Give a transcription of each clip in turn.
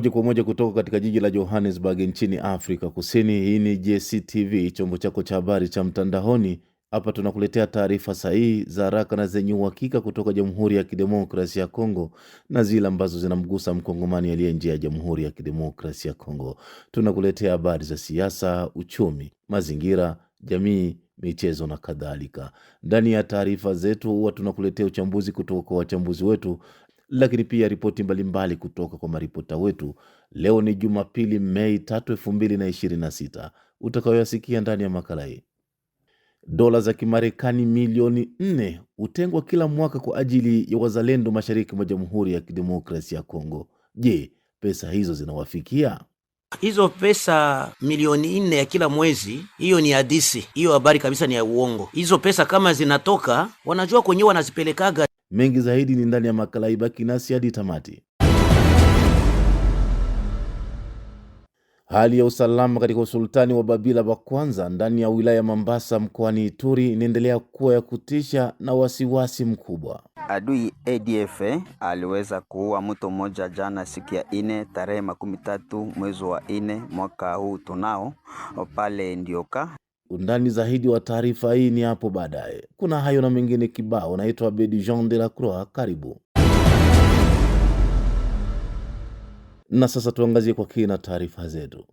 Moja kwa moja kutoka katika jiji la Johannesburg nchini Afrika Kusini. Hii ni JCTV, chombo chako cha habari cha mtandaoni. Hapa tunakuletea taarifa sahihi za haraka na zenye uhakika kutoka Jamhuri ya Kidemokrasia ya Kongo na zile ambazo zinamgusa mkongomani aliye nje ya Jamhuri ya Kidemokrasia ya Kongo. Tunakuletea habari za siasa, uchumi, mazingira, jamii, michezo na kadhalika. Ndani ya taarifa zetu huwa tunakuletea uchambuzi kutoka kwa wachambuzi wetu, lakini pia ripoti mbalimbali kutoka kwa maripota wetu. Leo ni Jumapili, Mei 3, 2026, utakayoyasikia ndani ya makala hii. Dola za Kimarekani milioni 4 hutengwa kila mwaka kwa ajili ya wazalendo mashariki mwa Jamhuri ya Kidemokrasia ya Kongo. Je, pesa hizo zinawafikia? Hizo pesa milioni 4 ya kila mwezi, hiyo ni hadisi. Hiyo habari kabisa ni ya uongo. Hizo pesa kama zinatoka, wanajua kwenyewe wanazipelekaga. Mengi zaidi ni ndani ya makala hii, baki nasi hadi tamati. Hali ya usalama katika usultani wa Babila wa kwanza ndani ya wilaya ya Mambasa mkoani Ituri inaendelea kuwa ya kutisha na wasiwasi mkubwa. Adui ADF aliweza kuua mtu mmoja jana siku ya 4 tarehe 13 mwezi wa 4 mwaka huu tunao pale Ndioka. Undani zaidi wa taarifa hii ni hapo baadaye. Kuna hayo na mengine kibao. Naitwa Abedi Jean de la Croix, karibu. Na sasa tuangazie kwa kina taarifa zetu.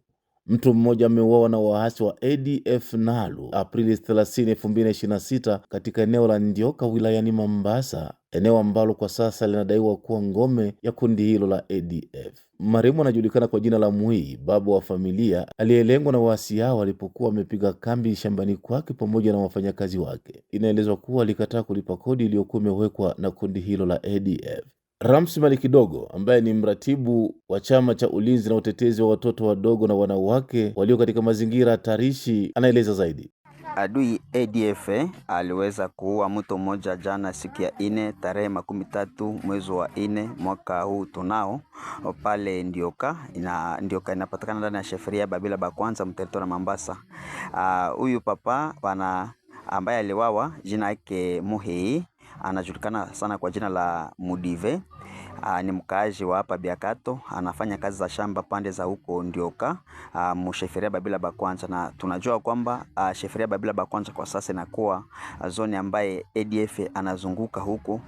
Mtu mmoja ameuawa na waasi wa ADF NALU Aprili 30, 2026 katika eneo la Ndioka wilayani Mambasa, eneo ambalo kwa sasa linadaiwa kuwa ngome ya kundi hilo la ADF. Marehemu anajulikana kwa jina la Mui, baba wa familia aliyelengwa na waasi hao alipokuwa amepiga kambi shambani kwake pamoja na wafanyakazi wake. Inaelezwa kuwa alikataa kulipa kodi iliyokuwa imewekwa na kundi hilo la ADF. Ramsi Malikidogo ambaye ni mratibu wa chama cha ulinzi na utetezi wa watoto wadogo na wanawake walio katika mazingira hatarishi anaeleza zaidi. Adui ADF aliweza kuua mtu mmoja jana siku ya 4 tarehe 13 mwezi wa 4 mwaka huu tunao pale Ndioka. Ndioka inapatikana ndani ya sheferia Babila ba kwanza mterito na Mambasa. Huyu papa ambaye aliwawa jina yake Muhei, anajulikana sana kwa jina la Mudive. Ni mkaaji wa hapa Biakato, anafanya kazi za shamba pande za huko Ndioka, msheferia Babila ba kwanza. Na tunajua kwamba sheferia Babila ba kwanza kwa sasa inakuwa zoni ambaye ADF anazunguka huko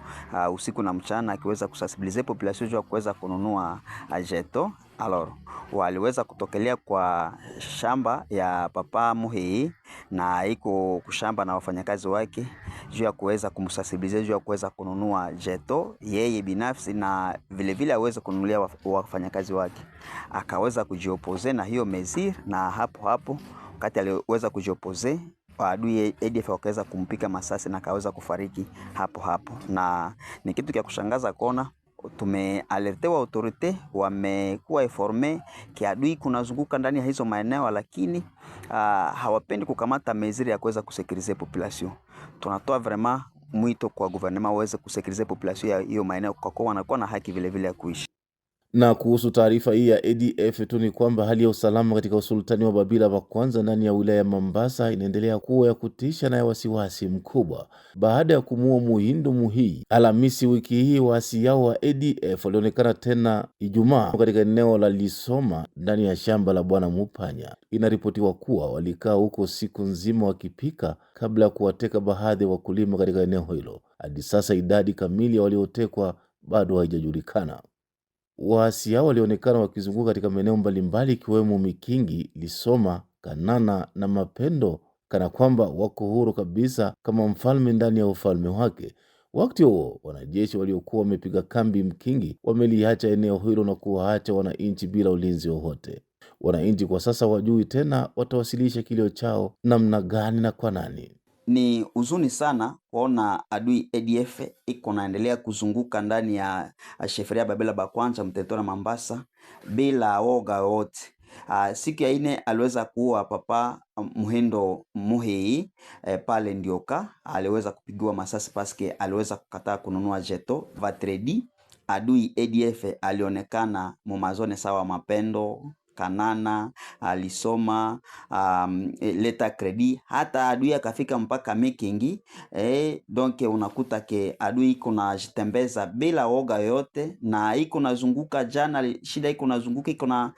usiku na mchana akiweza kusensibilize population juu kuweza kununua jeto. Alors, waliweza kutokelea kwa shamba ya papa Muhei na iko kushamba na wafanyakazi wake juu ya kuweza kumsensibilize juu ya kuweza kununua jeto yeye binafsi na vile vile aweze kununulia wafanyakazi wake. Akaweza kujiopose na hiyo mezir, na hapo wakati aliweza kujiopose adui ADF wakaweza kumpika masasi na akaweza kufariki hapo. Na ni kitu cha kushangaza kuona tumealertewa autorite wamekuwa informe kiadui kunazunguka ndani ya hizo maeneo, lakini hawapendi kukamata meziri ya kuweza kusekurize population. Tunatoa vraiment mwito kwa gouvernement waweze kusekurize population ya hiyo maeneo kwa kuwa wanakuwa na haki vile vile ya kuishi. Na kuhusu taarifa hii ya ADF tu ni kwamba hali ya usalama katika usultani wa Babila wa kwanza ndani ya wilaya ya Mambasa inaendelea kuwa ya kutisha na ya wasiwasi mkubwa. Baada ya kumuua Muhindo Muhii Alhamisi wiki hii, waasi yao wa ADF walionekana tena Ijumaa katika eneo la Lisoma ndani ya shamba la Bwana Mupanya. Inaripotiwa kuwa walikaa huko siku nzima wakipika kabla ya kuwateka baadhi ya wakulima katika eneo hilo. Hadi sasa idadi kamili ya waliotekwa bado haijajulikana. Waasi hao walionekana wakizunguka katika maeneo mbalimbali ikiwemo Mikingi, Lisoma, Kanana na Mapendo, kana kwamba wako huru kabisa kama mfalme ndani ya ufalme wake. Wakati huo wanajeshi waliokuwa wamepiga kambi Mkingi wameliacha eneo hilo na kuwaacha wananchi bila ulinzi wowote. Wananchi kwa sasa wajui tena watawasilisha kilio chao namna gani na kwa nani. Ni huzuni sana kuona adui ADF iko naendelea kuzunguka ndani ya sheferia Babila ba kwanza mterito na Mambasa bila woga wote. Siku ya 4 aliweza kuua papa Muhindo Muhei pale Ndioka. Aliweza kupigiwa masasi paske aliweza kukataa kununua jeto vatredi. Adui ADF alionekana mumazone sawa Mapendo, Kanana, Alisoma, Leta Credit, hata adui akafika mpaka Mekingi. Donc unakuta ke adui iko na jitembeza bila woga yote, na iko nazunguka jana, shida iko nazunguka, iko na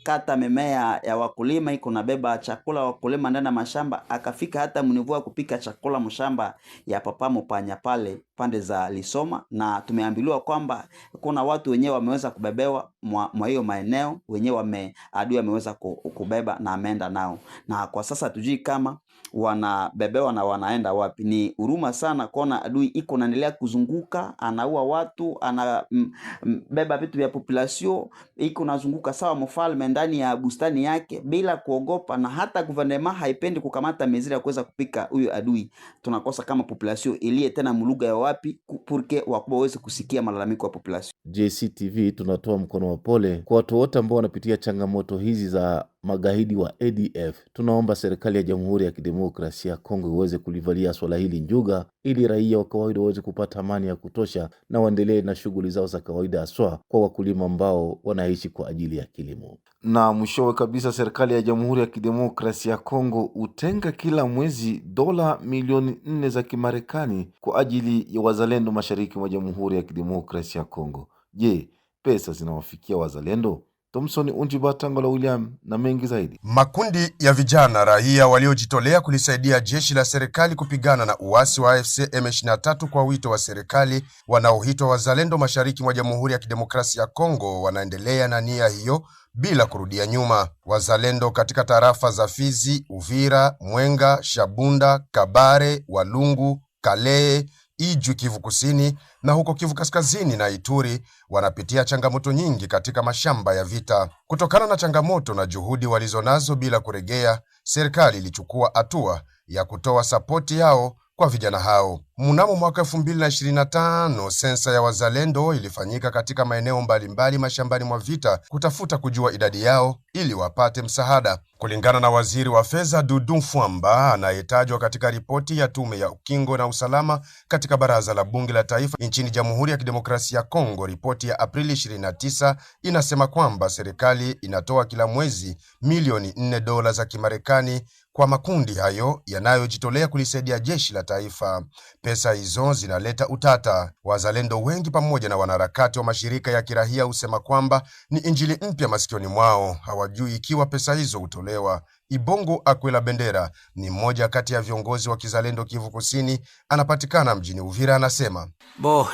kata mimea ya wakulima, iko na beba chakula wakulima ndani ya mashamba, akafika hata mnivua kupika chakula mshamba ya Papa Mupanya pale pande za Lisoma, na tumeambiliwa kwamba kuna watu wenyewe wameweza kubebewa mwa hiyo maeneo, wenyewe adui ameweza kubeba na ameenda nao, na kwa sasa tujui kama wanabebewa na wanaenda wapi. Ni huruma sana kuona adui iko naendelea kuzunguka, anaua watu, anabeba vitu vya population, iko nazunguka sawa mfalme ndani ya bustani yake bila kuogopa, na hata gouvernement haipendi kukamata mezira ya kuweza kupika huyo adui. Tunakosa kama population ilie tena muluga ya wapi purke wakubwa waweze kusikia malalamiko ya population. JCTV tunatoa mkono wa pole kwa watu wote ambao wanapitia changamoto hizi za magaidi wa ADF. Tunaomba serikali ya Jamhuri ya Kidemokrasia ya Kongo iweze kulivalia swala hili njuga, ili raia wa kawaida waweze kupata amani ya kutosha na waendelee na shughuli zao za kawaida, haswa kwa wakulima ambao wanaishi kwa ajili ya kilimo. Na mwishowe kabisa, serikali ya Jamhuri ya Kidemokrasia ya Kongo utenga kila mwezi dola milioni 4 za Kimarekani kwa ajili ya wazalendo mashariki mwa Jamhuri ya Kidemokrasia ya Kongo. Je, pesa zinawafikia wazalendo? Thomson Unjibatangola William na mengi zaidi. Makundi ya vijana raia waliojitolea kulisaidia jeshi la serikali kupigana na uasi wa AFC M23 kwa wito wa serikali wanaoitwa wazalendo mashariki mwa Jamhuri ya Kidemokrasia ya Kongo wanaendelea na nia hiyo bila kurudia nyuma. Wazalendo katika tarafa za Fizi, Uvira, Mwenga, Shabunda, Kabare, Walungu, Kale, Iju Kivu Kusini na huko Kivu Kaskazini na Ituri wanapitia changamoto nyingi katika mashamba ya vita. Kutokana na changamoto na juhudi walizonazo bila kuregea, serikali ilichukua hatua ya kutoa sapoti yao kwa vijana hao. Mnamo mwaka 2025 sensa ya wazalendo ilifanyika katika maeneo mbalimbali mashambani mwa vita kutafuta kujua idadi yao ili wapate msaada. Kulingana na waziri wa fedha Dudu Mfwamba anayetajwa katika ripoti ya tume ya ukingo na usalama katika baraza la bunge la taifa nchini Jamhuri ya Kidemokrasia ya Kongo, ripoti ya Aprili 29 inasema kwamba serikali inatoa kila mwezi milioni 4 dola za Kimarekani kwa makundi hayo yanayojitolea kulisaidia jeshi la taifa. Pesa hizo zinaleta utata. Wazalendo wengi pamoja na wanaharakati wa mashirika ya kirahia husema kwamba ni injili mpya masikioni mwao, hawajui ikiwa pesa hizo hutolewa. Ibongo Akwela Bendera ni mmoja kati ya viongozi wa kizalendo Kivu Kusini, anapatikana mjini Uvira, anasema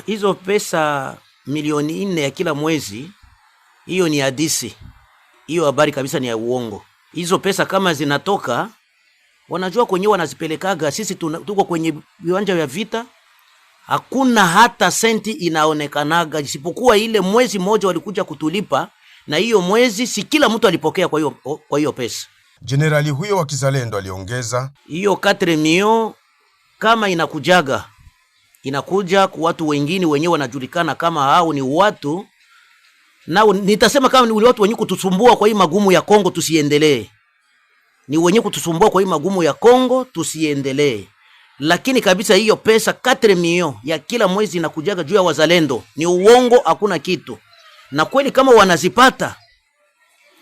hizo pesa milioni 4 ya kila mwezi, hiyo ni hadisi, hiyo habari kabisa ni ya uongo. Hizo pesa kama zinatoka, wanajua kwenye wanazipelekaga, sisi tuko kwenye viwanja vya vita, hakuna hata senti inaonekanaga, isipokuwa ile mwezi mmoja walikuja kutulipa, na hiyo mwezi si kila mtu alipokea kwa hiyo pesa. Generali huyo wa kizalendo aliongeza, hiyo 4 milioni kama inakuja kwa watu wengine wenyewe wanajulikana kama hao ni watu, na nitasema kama ni watu wenye kutusumbua kwa hii magumu ya Kongo tusiendelee. Ni wenye kutusumbua kwa hii magumu ya Kongo tusiendelee. Lakini kabisa hiyo pesa 4 milioni ya kila mwezi inakujaga juu ya wazalendo ni uongo, hakuna kitu. Na kweli kama wanazipata,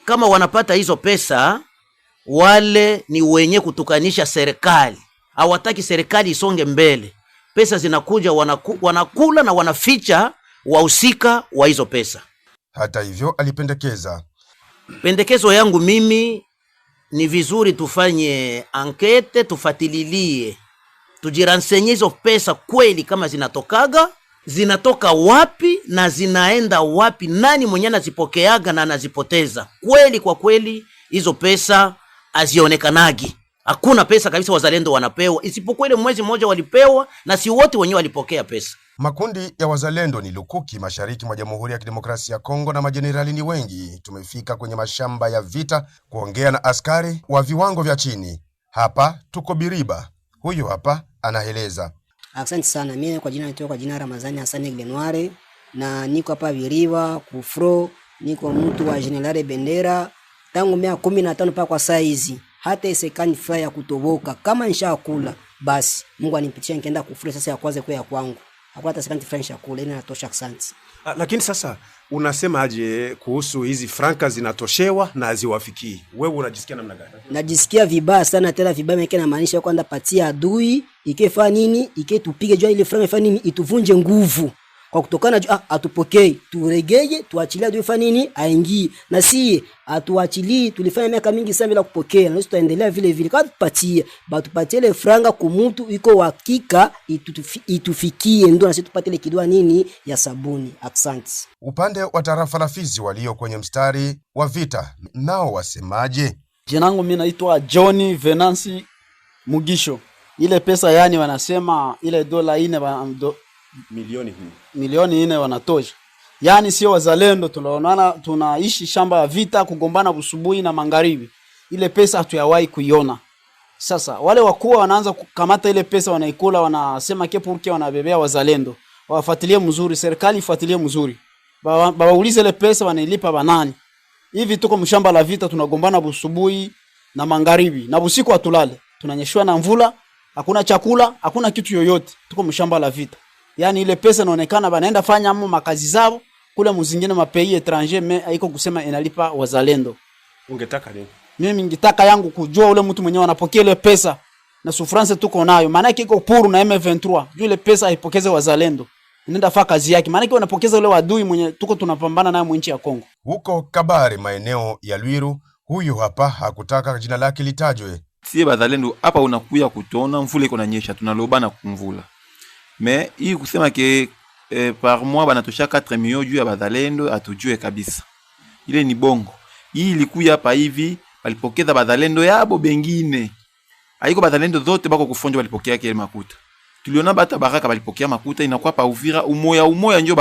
kama wanapata hizo pesa, wale ni wenye kutukanisha serikali. Hawataki serikali isonge mbele. Pesa zinakuja wanakula na wanaficha wahusika wa hizo pesa. Hata hivyo alipendekeza, pendekezo yangu mimi ni vizuri tufanye ankete, tufatililie, tujiransenye hizo pesa kweli kama zinatoka wapi na zinaenda wapi, nani mwenye anazipokeaga na anazipoteza. Kweli kwa kweli hizo pesa azionekanagi. Hakuna pesa kabisa wazalendo wanapewa, isipokuwa ile mwezi mmoja walipewa, na si wote wenyewe walipokea pesa. Makundi ya wazalendo ni lukuki mashariki mwa Jamhuri ya Kidemokrasia ya Kongo na majenerali ni wengi. Tumefika kwenye mashamba ya vita kuongea na askari wa viwango vya chini. Hapa tuko Biriba. Huyu hapa anaeleza. Asante sana. Mimi kwa jina Ramazani Hassan Glenware, na niko hapa Biriba kufro, niko mtu wa General Bendera tangu 2015 mpaka kwa saa hizi. Hata isekani fry ya kutoboka kama nishakula basi Mungu anipitia nikaenda kufuru sasa ya kwanza kwa ya kwangu. Hakuna hata second fry nishakula, ina natosha. Asante. Lakini sasa unasema aje kuhusu hizi franka zinatoshewa na haziwafikii? Wewe unajisikia namna gani? Najisikia vibaya sana, tena vibaya meke na maanisha kwamba patia adui ikefanya nini, iketupige jua ile franka ifanye nini, ituvunje nguvu. Kwa kutokana atupokei, turegeye, tuachilie adui fanya nini, aingie. Na si atuachilie, tulifanya miaka mingi sana bila kupokea. Na sisi tutaendelea vile vile. Kwa tupatie, batupatie ile franga kumutu iko hakika itufikie, ndio na sisi tupate ile kidwa nini ya sabuni. Asante. Upande wa tarafa la Fizi walio kwenye mstari wa vita nao wasemaje? Jina langu mimi naitwa Johnny Venansi Mugisho. Ile pesa yani wanasema ile dola 4 milioni 4 wanatosha. Yani sio wazalendo, tunaonana tunaishi shamba ya vita, kugombana busubuhi na magharibi. Ile pesa hatuyawahi kuiona. Sasa wale wakuu wanaanza kukamata ile pesa, wanaikula, wanasema kepurke, wanabebea wazalendo. Wafuatilie mzuri, serikali ifuatilie mzuri. Bawaulize ile pesa wanailipa banani. Hivi tuko mshamba la vita, tunagombana busubuhi na magharibi. Na usiku hatulale. Tunanyeshwa na mvula, hakuna chakula, hakuna kitu yoyote. Tuko mshamba la vita. Yani ile pesa inaonekana banaenda fanya amu makazi zao kule muzingine mapei étranger, haiko kusema inalipa wazalendo. Ungetaka nini? Mimi ningetaka yangu kujua ule mtu mwenyewe anapokea ile pesa na sufrance tuko nayo. Maana yake iko puru na M23. Juu ile pesa haipokeze wazalendo. Inaenda fanya kazi yake. Maana yake wanapokeza ule wadui mwenye tuko tunapambana naye nchi ya Kongo. Huko Kabare maeneo ya Lwiru, huyu hapa hakutaka jina lake litajwe. Sie bazalendo hapa unakuya kutona mvula iko nanyesha, tunalobana kumvula. Mais hii kusema ke par mois banatosha 4 millions juu ya bazalendo atujue kabisa. Ile ni bongo. Hii ilikuya hapa hivi walipokeza bazalendo yabo bengine. Haiko bazalendo zote bako kufonja walipokea kile makuta. Tuliona bata Baraka walipokea makuta, inakuwa pa Uvira umoya njo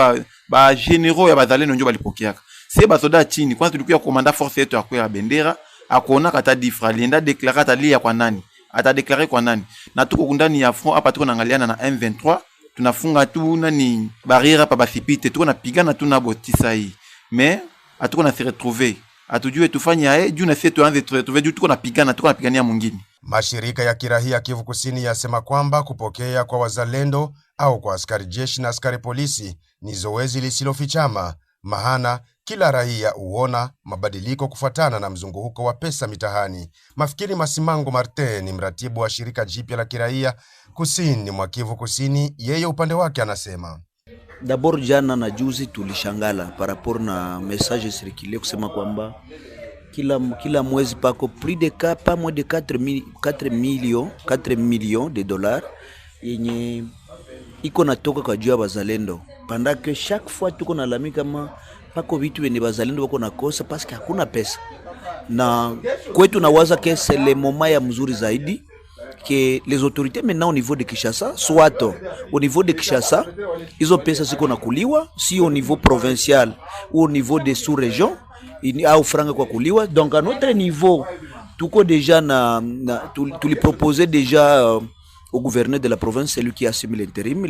ba generaux ya bazalendo njo walipokea. C'est basoda chini kwanza tulikuwa komanda force yetu ya bendera akona kata difra lienda declarer atalia kwa nani? Atadeclarer kwa nani? Na tuko ndani ya front hapa tuko naangaliana na M23, tunafunga tu nani barrière hapa basipite, tuko napigana tu na botisa hii. Mais atuko na se retrouver. Atujue tufanye juu na sisi tuanze retrouver juu tuko napigania mwingine. Mashirika ya kirahia Kivu Kusini yasema kwamba kupokea kwa wazalendo au kwa askari jeshi na askari polisi ni zoezi lisilofichama, mahana kila raia uona mabadiliko kufuatana na mzunguko wa pesa mitahani. Mafikiri Masimango Martin ni mratibu wa shirika jipya la kirahia kusini mwa Kivu Kusini. Yeye upande wake anasema, d'abord jana na juzi tulishangala par rapport na message circulé kusema kwamba kila mwezi pako plus de pas moins de 4 millions de dollars yenye iko natoka kwa juu ya bazalendo, pendant que chaque fois tuko nalamika kama pako vitu wenye bazalendo wako nakosa parce que hakuna pesa. Na kwetu nawaza que c'est le moment ya mzuri zaidi que les autorités maintenant au niveau de Kinshasa, soit au niveau de Kinshasa, hizo pesa ziko nakuliwa, si au niveau provincial ou au niveau des sous-régions au franga kwa kuliwa. Donc à notre niveau tuko déjà tu lui proposer déjà au gouverneur de la province, celui qui a assumé l'intérim,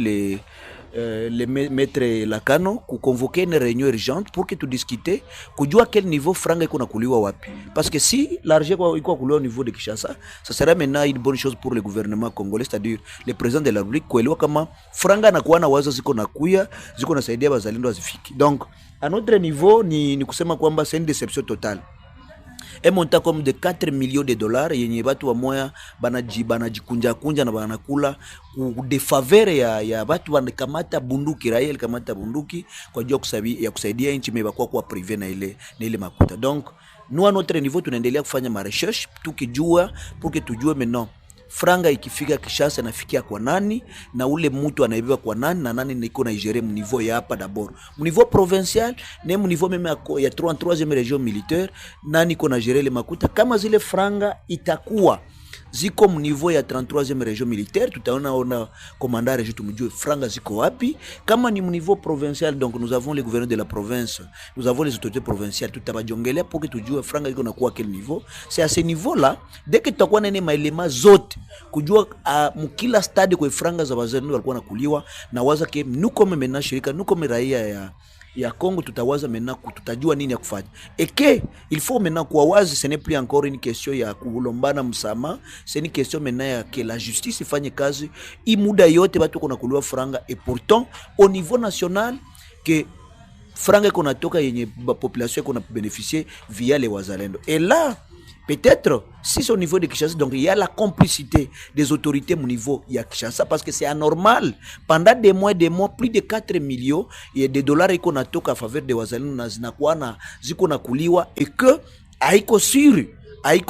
le maître Lakano, ku convoquer une réunion urgente pour que tu discuter kujua quel niveau franga iko nakuliwa wapi, parce que si l'argent iko kuliwa au niveau de Kinshasa, ça sera maintenant une bonne chose pour le gouvernement congolais, c'est-à-dire le président de la République kuelewa kama franga na kuana wazo ziko nakuya ziko nasaidia bazalendo azifiki. Donc à notre niveau ni kusema kwamba c'est une déception totale. Un montant comme de 4 millions de dollars yenye batu wa moya banajikunja na banakula de faveur ya batu wanakamata bunduki, raia likamata bunduki kwa jua ya kusaidia nchi mebakwa kwa privé na ile makuta. Donc nous à notre niveau tunaendelea kufanya ma recherche tukijua pour que tujue maintenant franga ikifika Kinshasa nafikia kwa nani na ule mtu anaibeba kwa nani na nani niko na gérer mu niveau ya hapa d'abord mu niveau provincial na mu niveau même ya 3e région militaire nani iko na gérer le makuta. Kama zile franga itakuwa ziko mu niveau ya 33e région militaire, tutaona commandant région tumjue franga ziko wapi. Kama ni mu niveau provincial, donc nous avons les gouverneurs de la province, nous avons les autorités provinciales, tutabajongelea pour que tujue franga iko na kwa quel niveau. C'est à ce niveau là dès que tutakuwa na maelema zote kujua mkila stade kwa franga za wazalendo walikuwa nakuliwa, na waza ke nuko maintenant shirika nuko raia ya Congo tutawaza maintenant tutajua nini ya kufanya. Et que il faut maintenant kuwazi, ce n'est plus encore une question ya kulombana msama, c'est une question maintenant ya que la justice ifanye kazi imuda yote batu kuna kuliwa franga. Et pourtant au niveau national que franga iko natoka yenye population iko na bénéficier via les wazalendo. Et là peut-être si c'est au niveau de Kinshasa, donc il y a la complicité des autorités au niveau de Kinshasa, parce que c'est anormal. Pendant des mois, plus de 4 millions de dollars qu'on a toka à faveur de wazalendo na zinakuwa na ziko na kuliwa, et que haiko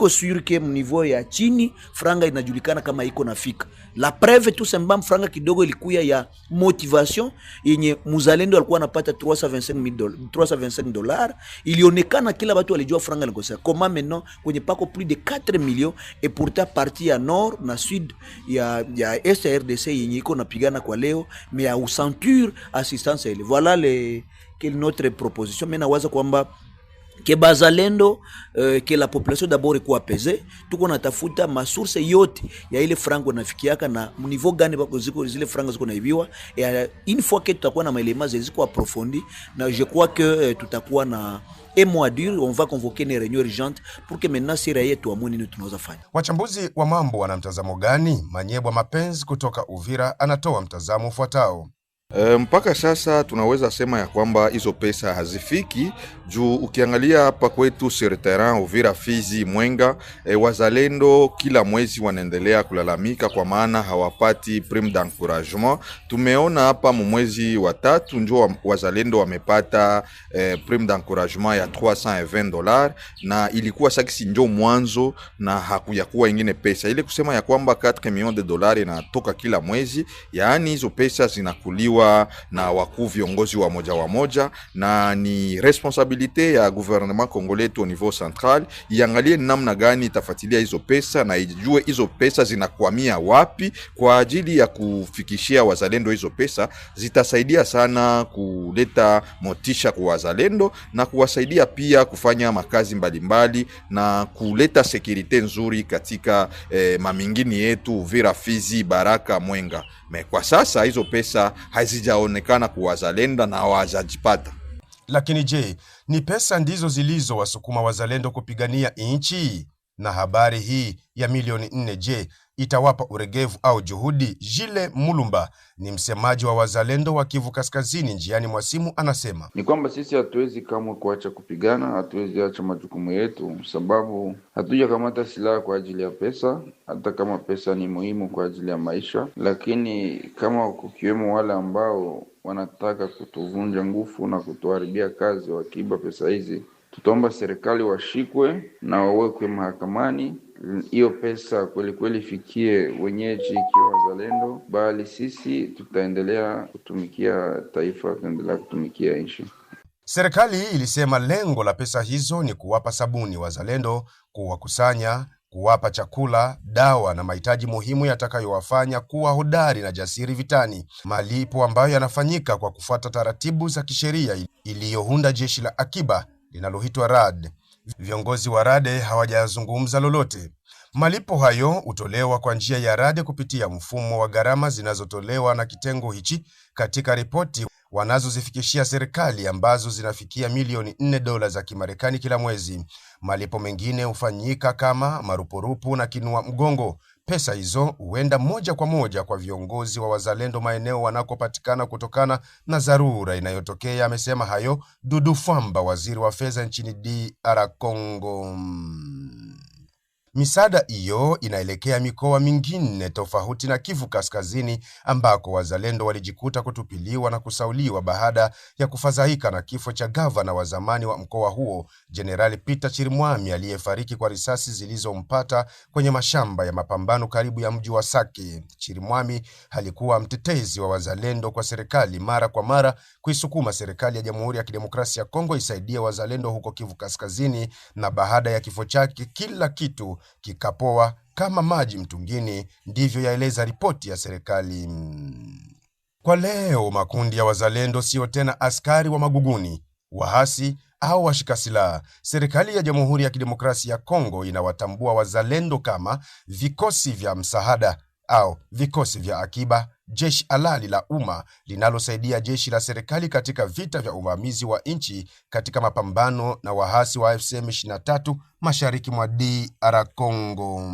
sûr que au niveau ya chini franga inajulikana kama iko nafika. La preuve tout simplement franga kidogo ilikuya ya motivation yenye muzalendo alikuwa anapata 325 dollars, ilionekana kila watu walijua franga likosa. Comment maintenant kwenye pako plus de 4 millions, et pourtant partie ya nord na sud ya est ya RDC yenye iko napigana kwa leo, mais ya usenture assistance ile. Voilà notre proposition. Mimi nawaza kwamba ke bazalendo ke la population d'abord iko apese, tuko natafuta masource yote ya ile frango nafikiaka na niveau gani bako ziko zile frango ziko naibiwa, et une fois que tutakuwa na maelema ziko approfondi, na je crois que tutakuwa na un mois dur, on va convoquer une réunion urgente pour que maintenant sira yetu amoni nini tunaweza fanya. Wachambuzi wa mambo wana mtazamo gani? Manyebwa Mapenzi kutoka Uvira anatoa mtazamo ufuatao. Mpaka sasa tunaweza sema ya kwamba hizo pesa hazifiki juu ukiangalia hapa kwetu sur terrain Uvira, Fizi, Mwenga, wazalendo kila mwezi wanaendelea kulalamika kwa maana hawapati prime d'encouragement. Tumeona hapa mwezi wa 3 njoo wazalendo wamepata prime d'encouragement ya 320 dollars, na ilikuwa sakisi njoo mwanzo na hakuyakuwa ingine pesa ile, kusema ya kwamba 4 millions de dollars inatoka kila mwezi. Yaani hizo pesa zinakuliwa na wakuu viongozi wa moja, na ni responsabilite ya gouvernement congolais au niveau central iangalie namna gani itafuatilia hizo pesa na ijue hizo pesa zinakwamia wapi kwa ajili ya kufikishia wazalendo. Hizo pesa zitasaidia sana kuleta motisha kwa wazalendo na kuwasaidia pia kufanya makazi mbalimbali na kuleta sekirite nzuri katika mamingini yetu Uvira, Fizi, Baraka, Mwenga. Kwa sasa hizo pesa hazijaonekana kwa wazalendo na hawajajipata. Lakini je, ni pesa ndizo zilizo wasukuma wazalendo kupigania nchi? Na habari hii ya milioni 4 je, itawapa uregevu au juhudi? Jile Mulumba ni msemaji wa wazalendo wa Kivu Kaskazini, njiani mwa simu anasema ni kwamba sisi hatuwezi kamwe kuacha kupigana, hatuwezi acha majukumu yetu, sababu hatujakamata silaha kwa ajili ya pesa, hata kama pesa ni muhimu kwa ajili ya maisha. Lakini kama kukiwemo wale ambao wanataka kutuvunja nguvu na kutuharibia kazi wakiiba pesa hizi, tutaomba serikali washikwe na wawekwe mahakamani. Hiyo pesa kweli kweli fikie wenyeji ikiwa wazalendo, bali sisi tutaendelea kutumikia taifa, tutaendelea kutumikia nchi. Serikali ilisema lengo la pesa hizo ni kuwapa sabuni wazalendo, kuwakusanya, kuwapa chakula, dawa na mahitaji muhimu yatakayowafanya kuwa hodari na jasiri vitani, malipo ambayo yanafanyika kwa kufuata taratibu za kisheria iliyounda jeshi la akiba linaloitwa RAD. Viongozi wa RAD hawajazungumza lolote. Malipo hayo hutolewa kwa njia ya RAD kupitia mfumo wa gharama zinazotolewa na kitengo hichi katika ripoti wanazozifikishia serikali ambazo zinafikia milioni 4 dola za Kimarekani kila mwezi. Malipo mengine hufanyika kama marupurupu na kinua mgongo. Pesa hizo huenda moja kwa moja kwa viongozi wa wazalendo maeneo wanakopatikana kutokana na dharura inayotokea. Amesema hayo Dudu Famba, waziri wa fedha nchini DR Congo. Misaada hiyo inaelekea mikoa mingine tofauti na Kivu Kaskazini, ambako wazalendo walijikuta kutupiliwa na kusauliwa baada ya kufadhaika na kifo cha gavana wa zamani wa mkoa huo, Jenerali Peter Chirimwami, aliyefariki kwa risasi zilizompata kwenye mashamba ya mapambano karibu ya mji wa Sake. Chirimwami alikuwa mtetezi wa wazalendo kwa serikali, mara kwa mara kuisukuma serikali ya Jamhuri ya Kidemokrasia ya Kongo isaidie wazalendo huko Kivu Kaskazini, na baada ya kifo chake kila kitu kikapoa kama maji mtungini, ndivyo yaeleza ripoti ya serikali. Kwa leo makundi ya wazalendo sio tena askari wa maguguni, wahasi au washika silaha. Serikali ya Jamhuri ya Kidemokrasia ya Kongo inawatambua wazalendo kama vikosi vya msaada au vikosi vya akiba, jeshi halali la umma linalosaidia jeshi la serikali katika vita vya uvamizi wa nchi katika mapambano na wahasi wa AFC M23 mashariki mwa DR Congo.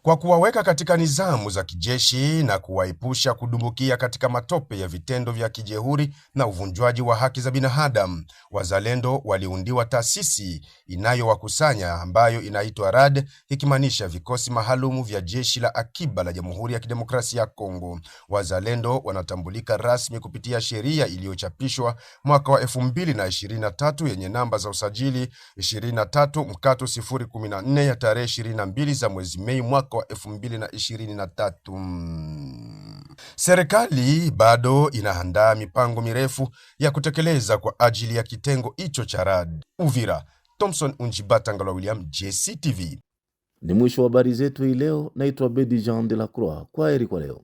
kwa kuwaweka katika nizamu za kijeshi na kuwaepusha kudumbukia katika matope ya vitendo vya kijehuri na uvunjwaji wa haki za binadamu. Wazalendo waliundiwa taasisi inayowakusanya ambayo inaitwa RAD, ikimaanisha vikosi maalumu vya jeshi la akiba la Jamhuri ya Kidemokrasia ya Kongo. Wazalendo wanatambulika rasmi kupitia sheria iliyochapishwa mwaka wa 2023 yenye namba za usajili 23/014 ya tarehe 22 za mwezi Mei mwaka wa 2023. Serikali bado inaandaa mipango mirefu ya kutekeleza kwa ajili ya kitengo hicho cha RAD. Uvira, Thompson Unjibata Ngala William, JCTV. Ni mwisho wa habari zetu hii leo. Naitwa Bedi Jean de la Croix. Kwaheri kwa leo.